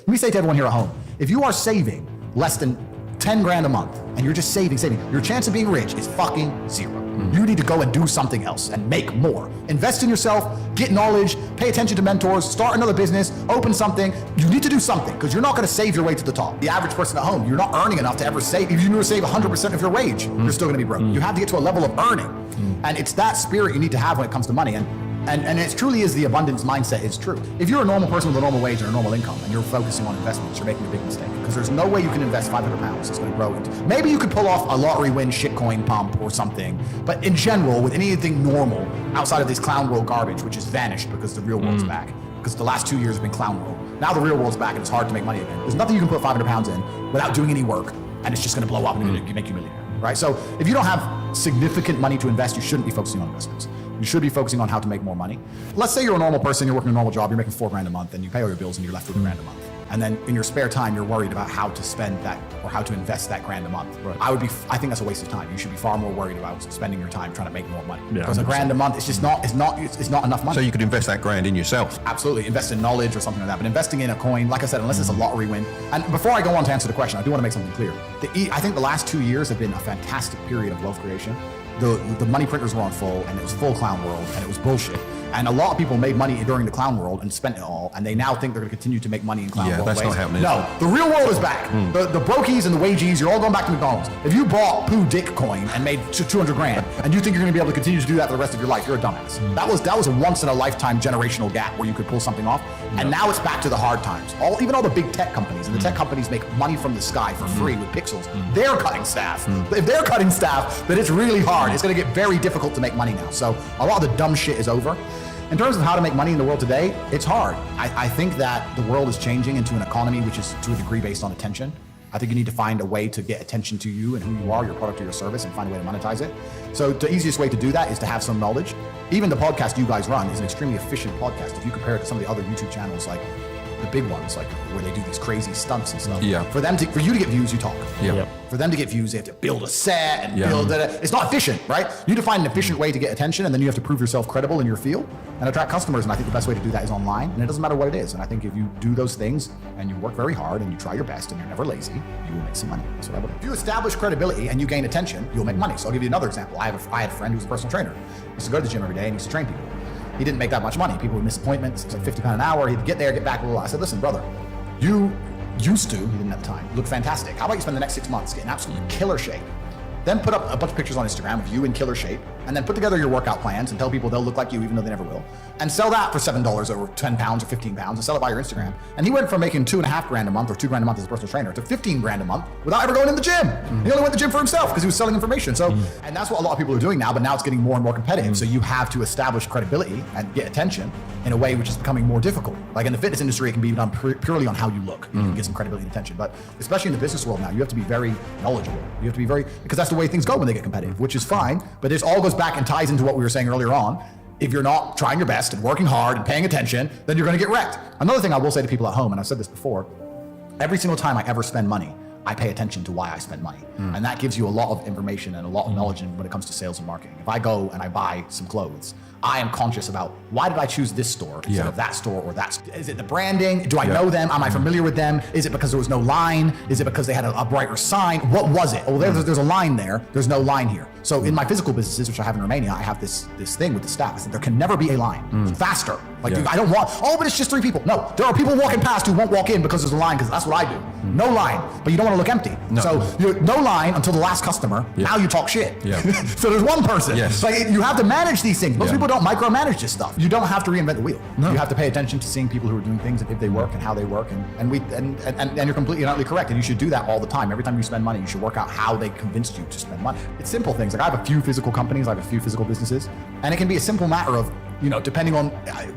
let me say to everyone here at home, if you are saving less than 10 grand a month and you're just saving, your chance of being rich is fucking zero. You need to go and do something else and make more. Invest in yourself, get knowledge, pay attention to mentors, start another business, open something. You need to do something because you're not going to save your way to the top. The average person at home, you're not earning enough to ever save. If you need to save 100% of your wage, you're still going to be broke. You have to get to a level of earning. And it's that spirit you need to have when it comes to money. And it truly is the abundance mindset is true. If you're a normal person with a normal wage and a normal income and you're focusing on investments, you're making a big mistake because there's no way you can invest 500 pounds. It's going to grow into, maybe you could pull off a lottery win shitcoin pump or something. But in general, with anything normal outside of this clown world garbage, which has vanished because the real world's back, because the last 2 years have been clown world. Now the real world's back and it's hard to make money again. There's nothing you can put 500 pounds in without doing any work and it's just going to blow up and make you a millionaire, right? So if you don't have significant money to invest, you shouldn't be focusing on investments. You should be focusing on how to make more money. Let's say you're a normal person, you're working a normal job, you're making 4 grand a month and you pay all your bills and you're left with $1 grand a month. And then in your spare time, you're worried about how to spend that or how to invest that grand a month. Right. I think that's a waste of time. You should be far more worried about spending your time trying to make more money. Because $1 grand a month, it's not enough money. So you could invest that grand in yourself. Absolutely, invest in knowledge or something like that. But investing in a coin, like I said, unless it's a lottery win. And before I go on to answer the question, I do want to make something clear. I think the last 2 years have been a fantastic period of wealth creation. The money printers were on full and it was full clown world and it was bullshit. And a lot of people made money during the clown world and spent it all, and they now think they're going to continue to make money in clown world. Yeah, that's not happening. No, the real world is back. The brokies and the wagies, you're all going back to McDonald's. If you bought poo dick coin and made 200 grand, and you think you're going to be able to continue to do that for the rest of your life, you're a dumbass. That was a once in a lifetime generational gap where you could pull something off, and now it's back to the hard times. Even all the big tech companies, and the tech companies make money from the sky for free with pixels. They're cutting staff. If they're cutting staff, then it's really hard. It's going to get very difficult to make money now. So a lot of the dumb shit is over. In terms of how to make money in the world today, it's hard. I think that the world is changing into an economy which is to a degree based on attention. I think you need to find a way to get attention to you and who you are, your product or your service, and find a way to monetize it. So the easiest way to do that is to have some knowledge. Even the podcast you guys run is an extremely efficient podcast. If you compare it to some of the other YouTube channels, like the big ones, like where they do these crazy stunts and stuff. Yeah. For you to get views, you talk. Yeah. Yep. For them to get views, they have to build a set and build it. It's not efficient, right? You need to find an efficient way to get attention, and then you have to prove yourself credible in your field and attract customers. And I think the best way to do that is online, and it doesn't matter what it is. And I think if you do those things and you work very hard and you try your best and you're never lazy, you will make some money. That's what I believe. If you establish credibility and you gain attention, you'll make money. So I'll give you another example. I had a friend who was a personal trainer. He used to go to the gym every day and he used to train people. He didn't make that much money. People would miss appointments. It was like £50 an hour. He'd get there, get back a little. I said, listen, brother, you used to, he didn't have time, look fantastic. How about you spend the next 6 months getting absolutely killer shape? Then put up a bunch of pictures on Instagram of you in killer shape, and then put together your workout plans and tell people they'll look like you even though they never will. And sell that for $7 or 10 pounds or 15 pounds and sell it by your Instagram. And he went from making $2.5 grand a month or $2 grand a month as a personal trainer to 15 grand a month without ever going in the gym. He only went to the gym for himself because he was selling information. So, and that's what a lot of people are doing now, but now it's getting more and more competitive. So you have to establish credibility and get attention in a way which is becoming more difficult. Like in the fitness industry, it can be done purely on how you look. You can get some credibility and attention. But especially in the business world now, you have to be very knowledgeable. You have to be because that's the way things go when they get competitive, which is fine. But this all goes back and ties into what we were saying earlier on. If you're not trying your best and working hard and paying attention, then you're going to get wrecked. Another thing I will say to people at home, and I've said this before, every single time I ever spend money, I pay attention to why I spend money. And that gives you a lot of information and a lot of knowledge when it comes to sales and marketing. If I go and I buy some clothes, I am conscious about why did I choose this store instead of that store or that store? Is it the branding? Do I know them? Am I familiar with them? Is it because there was no line? Is it because they had a brighter sign? What was it? Oh, there's a line there. There's no line here. So in my physical businesses, which I have in Romania, I have this thing with the staff. I said, there can never be a line. Faster. Like I don't want, but it's just 3 people. No, there are people walking past who won't walk in because there's a line, because that's what I do. No line, but you don't want to look empty. No. So you're no line until the last customer. Now you talk shit. So there's one person. Like you have to manage these things. Most people don't micromanage this stuff. You don't have to reinvent the wheel. No. You have to pay attention to seeing people who are doing things and if they work and how they work. And you're completely and utterly correct. And you should do that all the time. Every time you spend money, you should work out how they convinced you to spend money. It's simple things. Like I have a few physical companies, I have a few physical businesses, and it can be a simple matter of, depending on,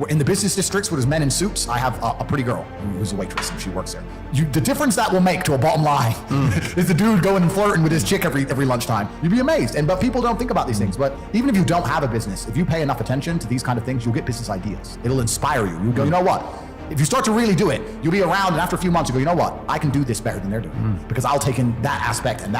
in the business districts where there's men in suits, I have a pretty girl who's a waitress and she works there. The difference that will make to a bottom line is the dude going and flirting with his chick every lunchtime. You'd be amazed. But people don't think about these things. But even if you don't have a business, if you pay enough attention to these kind of things, you'll get business ideas. It'll inspire you. You'll go, you know what? If you start to really do it, you'll be around, and after a few months, you go, you know what? I can do this better than they're doing. Because I'll take in that aspect, and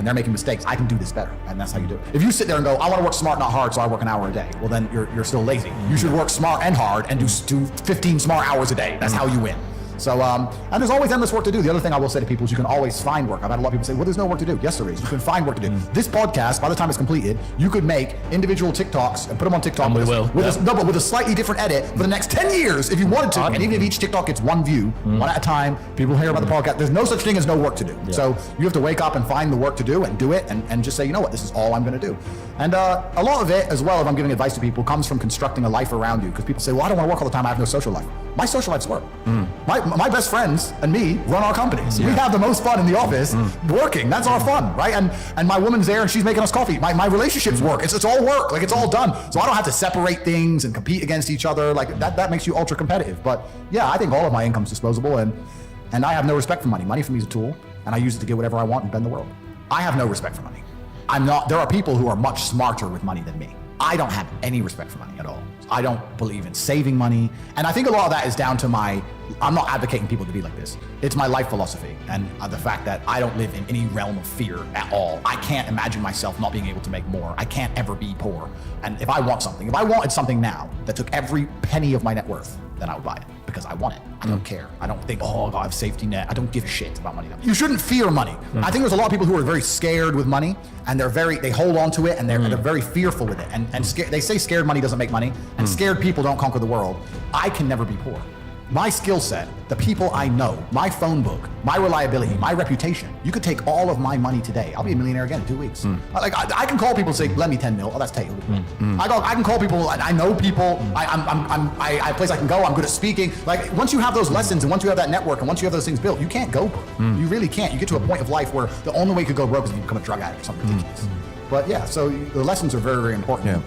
they're making mistakes. I can do this better, and that's how you do it. If you sit there and go, I want to work smart, not hard, so I work an hour a day, well, then you're still lazy. You should work smart and hard and do 15 smart hours a day. That's how you win. So, and there's always endless work to do. The other thing I will say to people is you can always find work. I've had a lot of people say, well, there's no work to do. Yes, there is. You can find work to do. This podcast, by the time it's completed, you could make individual TikToks and put them on TikTok with a slightly different edit for the next 10 years if you wanted to. And even if each TikTok gets one view, one at a time, people hear about the podcast. There's no such thing as no work to do. So you have to wake up and find the work to do and do it and just say, you know what, this is all I'm going to do. And a lot of it as well, if I'm giving advice to people, comes from constructing a life around you. Because people say, well, I don't want to work all the time. I have no social life. My social life's work. My best friends and me run our companies. We have the most fun in the office working. That's our fun, right? And my woman's there and she's making us coffee. My relationships work. It's all work. Like, it's all done. So I don't have to separate things and compete against each other. Like that makes you ultra competitive. But yeah, I think all of my income's disposable, and I have no respect for money. Money for me is a tool, and I use it to get whatever I want and bend the world. I have no respect for money. There are people who are much smarter with money than me. I don't have any respect for money at all. I don't believe in saving money. And I think a lot of that is down to I'm not advocating people to be like this. It's my life philosophy and the fact that I don't live in any realm of fear at all. I can't imagine myself not being able to make more. I can't ever be poor. And if I wanted something now that took every penny of my net worth, then I would buy it because I want it. I don't care. I don't think, oh, I have safety net. I don't give a shit about money. You shouldn't fear money. I think there's a lot of people who are very scared with money, and they hold on to it, and they're very fearful with it. And they say scared money doesn't make money, and scared people don't conquer the world. I can never be poor. My skill set, the people I know, my phone book, my reliability, my reputation. You could take all of my money today. I'll be a millionaire again in 2 weeks. I can call people and say, lend me 10 mil. Oh, that's Tate. I can call people. I know people. I have a place I can go. I'm good at speaking. Like, once you have those lessons and once you have that network and once you have those things built, you can't go broke. You really can't. You get to a point of life where the only way you could go broke is if you become a drug addict or something ridiculous. But yeah, so the lessons are very, very important.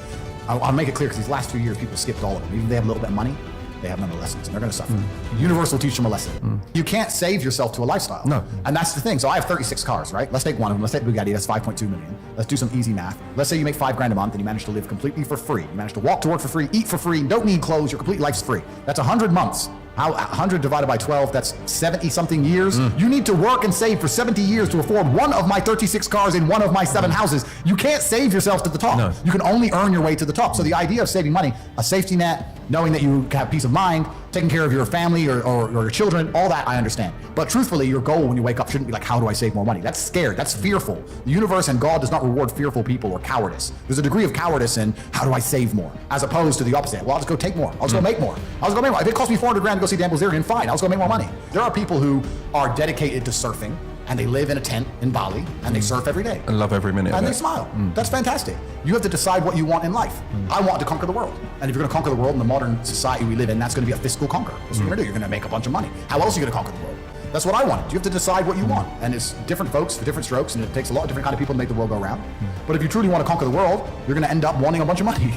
I'll make it clear because these last 2 years, people skipped all of them. Even if they have a little bit of money, they have none of the lessons, and they're going to suffer. The universe will teach them a lesson. You can't save yourself to a lifestyle. No. And that's the thing. So I have 36 cars, right? Let's take one of them. Let's take Bugatti. That's 5.2 million. Let's do some easy math. Let's say you make $5,000 a month and you manage to live completely for free. You manage to walk to work for free, eat for free, don't need clothes. Your complete life's free. That's 100 months. 100 divided by 12, that's 70 something years. You need to work and save for 70 years to afford one of my 36 cars in one of my 7 houses. You can't save yourself to the top. No. You can only earn your way to the top. So the idea of saving money, a safety net, knowing that you have peace of mind, taking care of your family or your children, all that I understand. But truthfully, your goal when you wake up shouldn't be like, how do I save more money? That's scared, that's fearful. The universe and God does not reward fearful people or cowardice. There's a degree of cowardice in how do I save more, as opposed to the opposite. Well, I'll just go take more. I'll just go make more. I'll just go make more. If it costs me $400,000 to go see Dan Bilzerian, fine, I'll just go make more money. There are people who are dedicated to surfing, and they live in a tent in Bali, and they surf every day. And love every minute of it. And they smile. That's fantastic. You have to decide what you want in life. I want to conquer the world. And if you're going to conquer the world in the modern society we live in, that's going to be a fiscal conquer. That's what you're going to do. You're going to make a bunch of money. How else are you going to conquer the world? That's what I wanted. You have to decide what you want. And it's different folks for different strokes, and it takes a lot of different kind of people to make the world go round. But if you truly want to conquer the world, you're going to end up wanting a bunch of money.